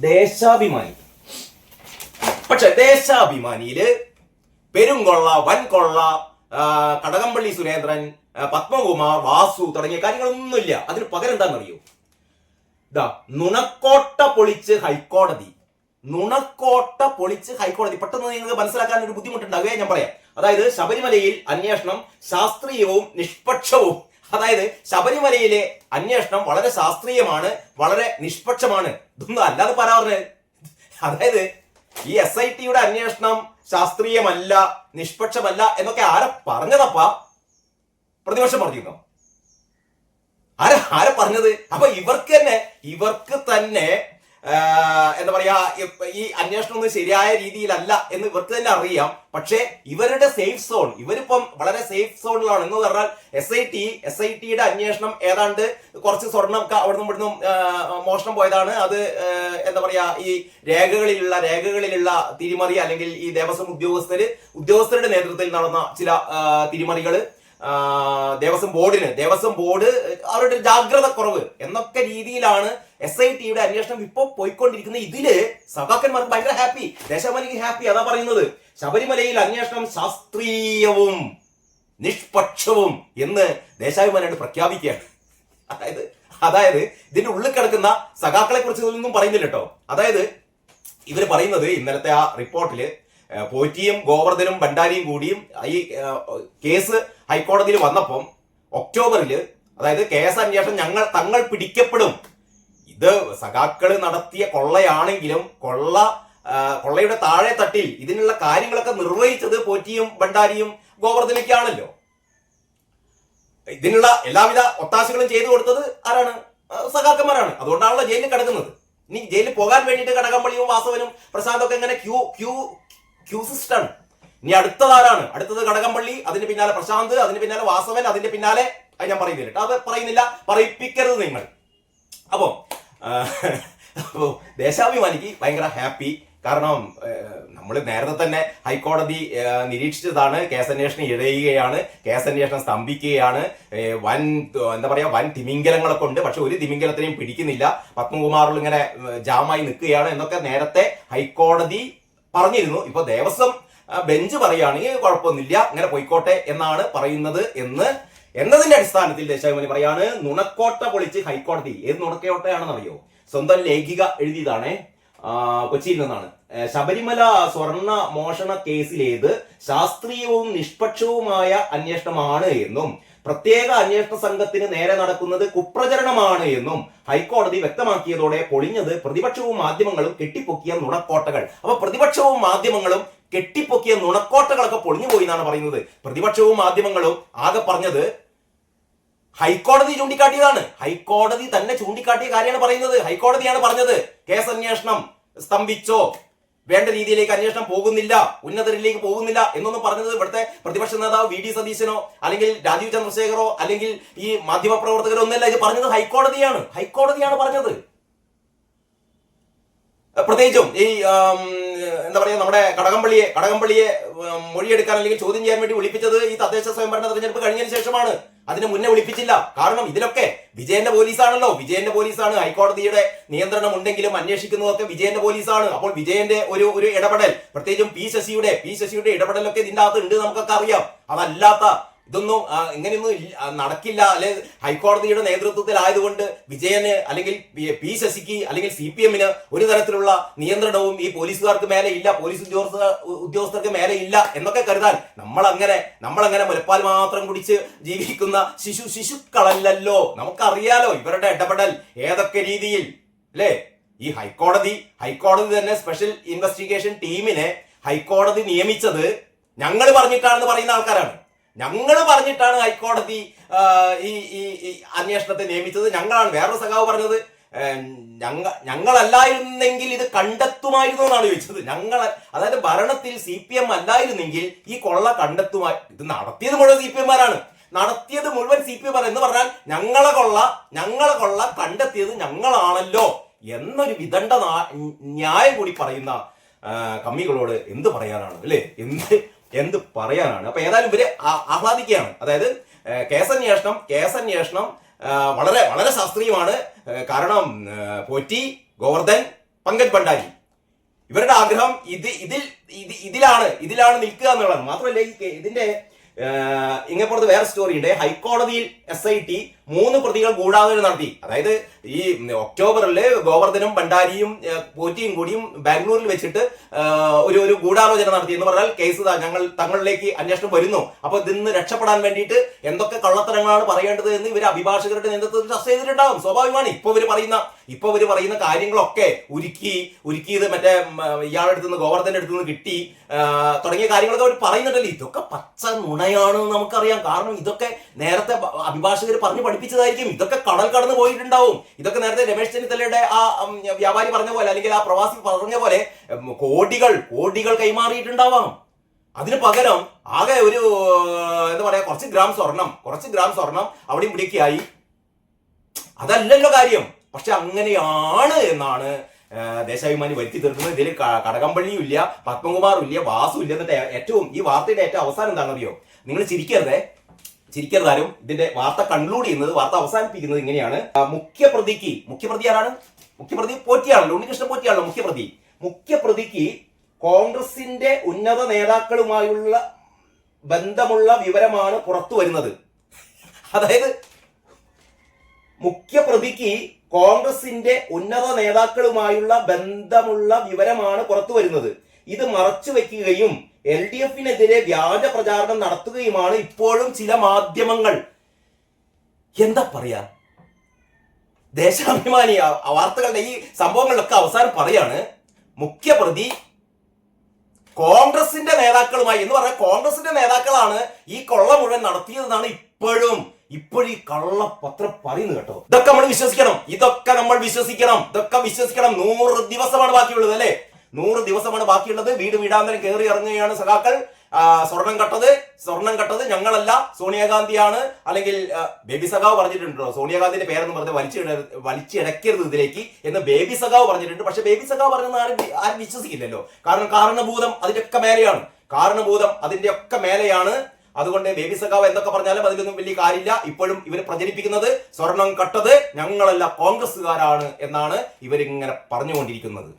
ദേശാഭിമാനി. പക്ഷെ ദേശാഭിമാനിയില് പെരുംകൊള്ള, വൻകൊള്ള, കടകംപള്ളി സുരേന്ദ്രൻ, പത്മകുമാർ, വാസു തുടങ്ങിയ കാര്യങ്ങളൊന്നുമില്ല. അതിന് പകരം എന്താണെന്നറിയോ? നുണക്കോട്ട പൊളിച്ച് ഹൈക്കോടതി. നുണക്കോട്ട പൊളിച്ച് ഹൈക്കോടതി. പെട്ടെന്ന് നിങ്ങൾക്ക് മനസ്സിലാക്കാൻ ഒരു ബുദ്ധിമുട്ടുണ്ടാവുകയെ ഞാൻ പറയാം. അതായത് ശബരിമലയിൽ അന്വേഷണം ശാസ്ത്രീയവും നിഷ്പക്ഷവും. അതായത് ശബരിമലയിലെ അന്വേഷണം വളരെ ശാസ്ത്രീയമാണ്, വളരെ നിഷ്പക്ഷമാണ്. ഇതൊന്നും അല്ലാതെ പറയാറുണ്ട്. അതായത് ഈ SITയുടെ അന്വേഷണം ശാസ്ത്രീയമല്ല, നിഷ്പക്ഷമല്ല എന്നൊക്കെ ആരെ പറഞ്ഞതപ്പാ? പ്രതിപക്ഷം പറഞ്ഞിരുന്നോ? ആരെ പറഞ്ഞത്? അപ്പൊ ഇവർക്ക് തന്നെ എന്താ പറയാ, ഈ അന്വേഷണം ഒന്നും ശരിയായ രീതിയിലല്ല എന്ന് ഇവർക്ക് തന്നെ അറിയാം. പക്ഷേ ഇവരുടെ സേഫ് സോൺ, ഇവരിപ്പം വളരെ സേഫ് സോണിലാണ്. എന്ന് പറഞ്ഞാൽ SITയുടെ അന്വേഷണം ഏതാണ്ട് കുറച്ച് സ്വർണം അവിടുന്ന് ഇവിടുന്ന് മോഷണം പോയതാണ്. അത് എന്താ പറയാ, ഈ രേഖകളിലുള്ള തിരിമറി, അല്ലെങ്കിൽ ഈ ദേവസ്വം ഉദ്യോഗസ്ഥരുടെ നേതൃത്വത്തിൽ നടന്ന ചില തിരിമറികള്, ദേവസ്വം ബോർഡ് അവരുടെ ജാഗ്രത കുറവ് എന്നൊക്കെ രീതിയിലാണ് SITയുടെ അന്വേഷണം ഇപ്പോൾ പോയിക്കൊണ്ടിരിക്കുന്നത്. ഇതില് സഖാക്കന്മാർക്ക് ഭയങ്കര ഹാപ്പി, ദേശാഭിമാനിക്ക് ഹാപ്പി. അതാ പറയുന്നത്, ശബരിമലയിൽ അന്വേഷണം ശാസ്ത്രീയവും നിഷ്പക്ഷവും എന്ന് ദേശാഭിമാനിയോട് പ്രഖ്യാപിക്കുകയാണ്. അതായത് ഇതിന്റെ ഉള്ളിൽ കിടക്കുന്ന സഖാക്കളെ കുറിച്ച് ഇതൊന്നും പറയുന്നില്ല കേട്ടോ. അതായത് ഇവര് പറയുന്നത്, ഇന്നലത്തെ ആ റിപ്പോർട്ടില് പോറ്റിയും ഗോവർദ്ധനും ഭണ്ഡാരിയും കൂടിയും ഈ കേസ് ഹൈക്കോടതിയിൽ വന്നപ്പം ഒക്ടോബറില്, അതായത് കേസ് അന്വേഷണം തങ്ങൾ പിടിക്കപ്പെടും, ഇത് സഖാക്കള് നടത്തിയ കൊള്ളയാണെങ്കിലും കൊള്ളയുടെ താഴെ തട്ടിൽ ഇതിനുള്ള കാര്യങ്ങളൊക്കെ നിർവഹിച്ചത് പോറ്റിയും ഭണ്ഡാരിയും ഗോവർദ്ധനയ്ക്കാണല്ലോ. ഇതിനുള്ള എല്ലാവിധ ഒത്താശകളും ചെയ്തു കൊടുത്തത് ആരാണ്? സഖാക്കന്മാരാണ്. അതുകൊണ്ടാണല്ലോ ജയിലിൽ കിടക്കുന്നത്. ഇനി ജയിലിൽ പോകാൻ വേണ്ടിയിട്ട് കടകംപള്ളിയും വാസവനും പ്രശാന്തൊക്കെ ഇങ്ങനെ ക്യൂ സിസ്റ്റാണ്. ഇനി അടുത്തതാരാണ്? അടുത്തത് കടകംപള്ളി, അതിന് പിന്നാലെ പ്രശാന്ത്, അതിന് പിന്നാലെ വാസവൻ, അതിന്റെ പിന്നാലെ ഞാൻ പറയുന്നില്ല, അത് പറയുന്നില്ല, പറയിപ്പിക്കരുത് നിങ്ങൾ. അപ്പോ ദേശാഭിമാനിക്ക് ഭയങ്കര ഹാപ്പി. കാരണം നമ്മൾ നേരത്തെ തന്നെ ഹൈക്കോടതി നിരീക്ഷിച്ചതാണ്, കേസന്വേഷണം ഇഴയുകയാണ്, കേസന്വേഷണം സ്തംഭിക്കുകയാണ്, വൻ തിമിംഗലങ്ങളൊക്കെ ഉണ്ട്, പക്ഷെ ഒരു തിമിംഗലത്തിനെയും പിടിക്കുന്നില്ല, പത്മകുമാറിൽ ഇങ്ങനെ ജാമായി നിൽക്കുകയാണ് എന്നൊക്കെ നേരത്തെ ഹൈക്കോടതി പറഞ്ഞിരുന്നു. ഇപ്പൊ ദേവസ്വം ബെഞ്ച് പറയുകയാണെങ്കിൽ കുഴപ്പമൊന്നുമില്ല, ഇങ്ങനെ പോയിക്കോട്ടെ എന്നാണ് പറയുന്നത് എന്നതിന്റെ അടിസ്ഥാനത്തിൽ ദേശാഭിമാനി പറയാണ്, നുണക്കോട്ട പൊളിച്ച് ഹൈക്കോടതി. ഏത് നുണക്കോട്ടയാണെന്നറിയോ? സ്വന്തം ലേഖിക എഴുതിയതാണ്, കൊച്ചിയിൽ നിന്നാണ്. ശബരിമല സ്വർണ്ണ മോഷണ കേസിലേത് ശാസ്ത്രീയവും നിഷ്പക്ഷവുമായ അന്വേഷണമാണ് എന്നും പ്രത്യേക അന്വേഷണ സംഘത്തിന് നേരെ നടക്കുന്നത് കുപ്രചരണമാണ് എന്നും ഹൈക്കോടതി വ്യക്തമാക്കിയതോടെ പൊളിഞ്ഞത് പ്രതിപക്ഷവും മാധ്യമങ്ങളും കെട്ടിപ്പൊക്കിയ നുണക്കോട്ടകൾ. അപ്പൊ പ്രതിപക്ഷവും മാധ്യമങ്ങളും കെട്ടിപ്പൊക്കിയ നുണക്കോട്ടകളൊക്കെ പൊളിഞ്ഞു പോയി എന്നാണ് പറയുന്നത്. പ്രതിപക്ഷവും മാധ്യമങ്ങളും ആകെ പറഞ്ഞത് ഹൈക്കോടതി ചൂണ്ടിക്കാട്ടിയതാണ്. ഹൈക്കോടതി തന്നെ ചൂണ്ടിക്കാട്ടിയ കാര്യമാണ് പറയുന്നത്. ഹൈക്കോടതിയാണ് പറഞ്ഞത് കേസ് അന്വേഷണം സ്തംഭിച്ചോ, വേണ്ട രീതിയിലേക്ക് അന്വേഷണം പോകുന്നില്ല, ഉന്നതരിലേക്ക് പോകുന്നില്ല എന്നൊന്നും പറഞ്ഞത് ഇവിടുത്തെ പ്രതിപക്ഷ നേതാവ് VD സതീശനോ അല്ലെങ്കിൽ രാജീവ് ചന്ദ്രശേഖരോ അല്ലെങ്കിൽ ഈ മാധ്യമ പ്രവർത്തകരോ ഒന്നല്ല. ഇത് പറഞ്ഞത് ഹൈക്കോടതിയാണ് പറഞ്ഞത്. പ്രത്യേകിച്ചും ഈ എന്താ പറയാ, നമ്മുടെ കടകംപള്ളിയെ മൊഴിയെടുക്കാൻ അല്ലെങ്കിൽ ചോദ്യം ചെയ്യാൻ വേണ്ടി വിളിപ്പിച്ചത് ഈ തദ്ദേശ സ്വയംഭരണ തെരഞ്ഞെടുപ്പ് കഴിഞ്ഞതിന് ശേഷമാണ്. അതിന് മുന്നേ വിളിപ്പിച്ചില്ല. കാരണം ഇതിലൊക്കെ വിജയന്റെ പോലീസാണല്ലോ, വിജയന്റെ പോലീസാണ്. ഹൈക്കോടതിയുടെ നിയന്ത്രണം ഉണ്ടെങ്കിലും അന്വേഷിക്കുന്നതൊക്കെ വിജയന്റെ പോലീസാണ്. അപ്പോൾ വിജയന്റെ ഒരു ഇടപെടൽ, പ്രത്യേകിച്ചും പി ശശിയുടെ ഇടപെടലൊക്കെ ഇതിന്റെ അകത്ത് ഉണ്ട്, നമുക്കൊക്കെ അറിയാം. അതല്ലാത്ത ഇതൊന്നും ഇങ്ങനെയൊന്നും നടക്കില്ല. അല്ലെ, ഹൈക്കോടതിയുടെ നേതൃത്വത്തിലായതുകൊണ്ട് വിജയന് അല്ലെങ്കിൽ പി ശശിക്ക് അല്ലെങ്കിൽ CPM-ന് ഒരു തരത്തിലുള്ള നിയന്ത്രണവും ഈ പോലീസുകാർക്ക് മേലെ ഇല്ല, പോലീസ് ഉദ്യോഗസ്ഥർക്ക് മേലെ ഇല്ല എന്നൊക്കെ കരുതാൻ നമ്മളങ്ങനെ മുലപ്പാൽ മാത്രം കുടിച്ച് ജീവിക്കുന്ന ശിശുക്കളല്ലല്ലോ. നമുക്കറിയാലോ ഇവരുടെ ഇടപെടൽ ഏതൊക്കെ രീതിയിൽ. അല്ലേ, ഈ ഹൈക്കോടതി തന്നെ സ്പെഷ്യൽ ഇൻവെസ്റ്റിഗേഷൻ ടീമിനെ ഹൈക്കോടതി നിയമിച്ചത് ഞങ്ങൾ പറഞ്ഞിട്ടാണെന്ന് പറയുന്ന ആൾക്കാരാണ്. ഞങ്ങൾ പറഞ്ഞിട്ടാണ് ഹൈക്കോടതി ഈ അന്വേഷണത്തെ നിയമിച്ചത്, ഞങ്ങളാണ്. വേറൊരു സഖാവ് പറഞ്ഞത് ഞങ്ങളല്ലായിരുന്നെങ്കിൽ ഇത് കണ്ടെത്തുമായിരുന്നു എന്നാണ് ചോദിച്ചത്. അതായത് ഭരണത്തിൽ CPM അല്ലായിരുന്നെങ്കിൽ ഈ കൊള്ള കണ്ടെത്തുമായി. ഇത് നടത്തിയത് മുഴുവൻ CPM-മാരാണ്, എന്ന് പറഞ്ഞാൽ ഞങ്ങളെ കൊള്ള കണ്ടെത്തിയത് ഞങ്ങളാണല്ലോ എന്നൊരു വിദണ്ഡ ന്യായം കൂടി പറയുന്ന കമ്മികളോട് എന്ത് പറയാനാണ്, അല്ലേ? എന്ത് പറയാനാണ്? അപ്പൊ ഏതായാലും ഇവര് ആഹ്ലാദിക്കുകയാണ്. അതായത് കേസന്വേഷണം വളരെ വളരെ ശാസ്ത്രീയമാണ്. കാരണം പോറ്റി, ഗോവർദ്ധൻ, പങ്കജ് ഭണ്ഡാരി. ഇവരുടെ ആഗ്രഹം ഇതിലാണ് നിൽക്കുക എന്നുള്ളതാണ്. മാത്രമല്ല ഇതിന്റെ ഇങ്ങപ്പുറത്ത് വേറെ സ്റ്റോറി ഉണ്ട്. ഹൈക്കോടതിയിൽ SIT 3 പ്രതികൾ ഗൂഢാലോചന നടത്തി. അതായത് ഈ ഒക്ടോബറിൽ ഗോവർദ്ധനും ഭണ്ഡാരിയും പോറ്റിയും കൂടിയും ബാംഗ്ലൂരിൽ വെച്ചിട്ട് ഒരു ഗൂഢാലോചന നടത്തി എന്ന് പറഞ്ഞാൽ കേസ് തങ്ങളിലേക്ക് അന്വേഷണം വരുന്നു. അപ്പൊ ഇതിന്ന് രക്ഷപ്പെടാൻ വേണ്ടിയിട്ട് എന്തൊക്കെ കള്ളത്തരങ്ങളാണ് പറയേണ്ടത് എന്ന് ഇവർ അഭിഭാഷകരുടെ നേതൃത്വത്തിൽ ചർച്ച ചെയ്തിട്ടുണ്ടാവും. സ്വാഭാവികമാണ്. ഇപ്പൊ ഇവർ പറയുന്ന കാര്യങ്ങളൊക്കെ ഉരുക്കിയത് മറ്റേ ഇയാളുടെ അടുത്തുനിന്ന് ഗോവർദ്ധന്റെ അടുത്തുനിന്ന് കിട്ടി തുടങ്ങിയ കാര്യങ്ങളൊക്കെ അവർ പറയുന്നുണ്ടല്ലോ. ഇതൊക്കെ പച്ച നുണയാണെന്ന് നമുക്കറിയാം. കാരണം ഇതൊക്കെ നേരത്തെ അഭിഭാഷകർ പറഞ്ഞു പഠിപ്പിച്ചതായിരിക്കും. ഇതൊക്കെ കടൽ കടന്ന് പോയിട്ടുണ്ടാവും. ഇതൊക്കെ നേരത്തെ രമേശ് ചെന്നിത്തലയുടെ ആ വ്യാപാരി പറഞ്ഞ പോലെ അല്ലെങ്കിൽ ആ പ്രവാസി പറഞ്ഞ പോലെ കോടികൾ കൈമാറിയിട്ടുണ്ടാവാം. അതിന് പകരം ആകെ ഒരു എന്താ പറയാ കുറച്ച് ഗ്രാം സ്വർണം അവിടെയും ഇവിടേക്കായി. അതല്ലല്ലോ കാര്യം. പക്ഷെ അങ്ങനെയാണ് എന്നാണ് ദേശാഭിമാനി വരുത്തി തീർക്കുന്നത്. ഇതിൽ കടകംപള്ളിയും ഇല്ല, പത്മകുമാറും ഇല്ല, വാസു ഇല്ല. എന്നിട്ട് ഈ വാർത്തയുടെ ഏറ്റവും അവസാനം എന്താണെന്നറിയോ? നിങ്ങൾ ചിരിക്കരുതാരും. ഇതിന്റെ വാർത്ത കൺക്ലൂഡ് ചെയ്യുന്നത്, വാർത്ത അവസാനിപ്പിക്കുന്നത് ഇങ്ങനെയാണ്. മുഖ്യപ്രതി ആരാണ്? മുഖ്യപ്രതി പോറ്റിയാണല്ലോ, ഉണ്ണികൃഷ്ണൻ പോറ്റിയാണല്ലോ മുഖ്യപ്രതിക്ക് കോൺഗ്രസിന്റെ ഉന്നത നേതാക്കളുമായുള്ള ബന്ധമുള്ള വിവരമാണ് പുറത്തു വരുന്നത്. അതായത് മുഖ്യപ്രതിക്ക് കോൺഗ്രസിന്റെ ഉന്നത നേതാക്കളുമായുള്ള ബന്ധമുള്ള വിവരമാണ് പുറത്തു വരുന്നത്. ഇത് മറച്ചു വെക്കുകയും LDFനെതിരെ വ്യാജ പ്രചാരണം നടത്തുകയുമാണ് ഇപ്പോഴും ചില മാധ്യമങ്ങൾ. എന്താ പറയാ, ദേശാഭിമാനി വാർത്തകളുടെ ഈ സംഭവങ്ങളിലൊക്കെ അവസാനം പറയാണ് മുഖ്യപ്രതി കോൺഗ്രസിന്റെ നേതാക്കളുമായി എന്ന് പറഞ്ഞാൽ കോൺഗ്രസിന്റെ നേതാക്കളാണ് ഈ കൊള്ള മുഴുവൻ നടത്തിയതെന്നാണ് ഇപ്പോഴും ഈ കള്ളപത്രം പറയുന്നത് കേട്ടോ. ഇതൊക്കെ നമ്മൾ വിശ്വസിക്കണം. ഇതൊക്കെ വിശ്വസിക്കണം. 100 ദിവസമാണ് ബാക്കിയുള്ളത് അല്ലെ? 100 ദിവസമാണ് ബാക്കിയുള്ളത്. വീടാന്തരം കയറി ഇറങ്ങുകയാണ് സഖാക്കൾ. സ്വർണം കട്ടത് ഞങ്ങളല്ല, സോണിയാഗാന്ധിയാണ്. അല്ലെങ്കിൽ ബേബി സഖാവ് പറഞ്ഞിട്ടുണ്ടോ സോണിയാഗാന്ധിന്റെ പേരെന്ന് പറഞ്ഞ് വലിച്ചിടക്കരുത് ഇതിലേക്ക് എന്ന് ബേബി സഖാവ് പറഞ്ഞിട്ടുണ്ട്. പക്ഷെ ബേബി സഖാവ് പറഞ്ഞത് ആരും വിശ്വസിക്കില്ലല്ലോ. കാരണം കാരണഭൂതം അതിന്റെ ഒക്കെ മേലെയാണ്. അതുകൊണ്ട് ബേബി സഖാവ് എന്തൊക്കെ പറഞ്ഞാലും അതിലൊന്നും വലിയ കാര്യമില്ല. ഇപ്പോഴും ഇവർ പ്രചരിപ്പിക്കുന്നത് സ്വർണം കട്ടത് ഞങ്ങളല്ല, കോൺഗ്രസ്സുകാരാണ് എന്നാണ് ഇവരിങ്ങനെ പറഞ്ഞുകൊണ്ടിരിക്കുന്നത്.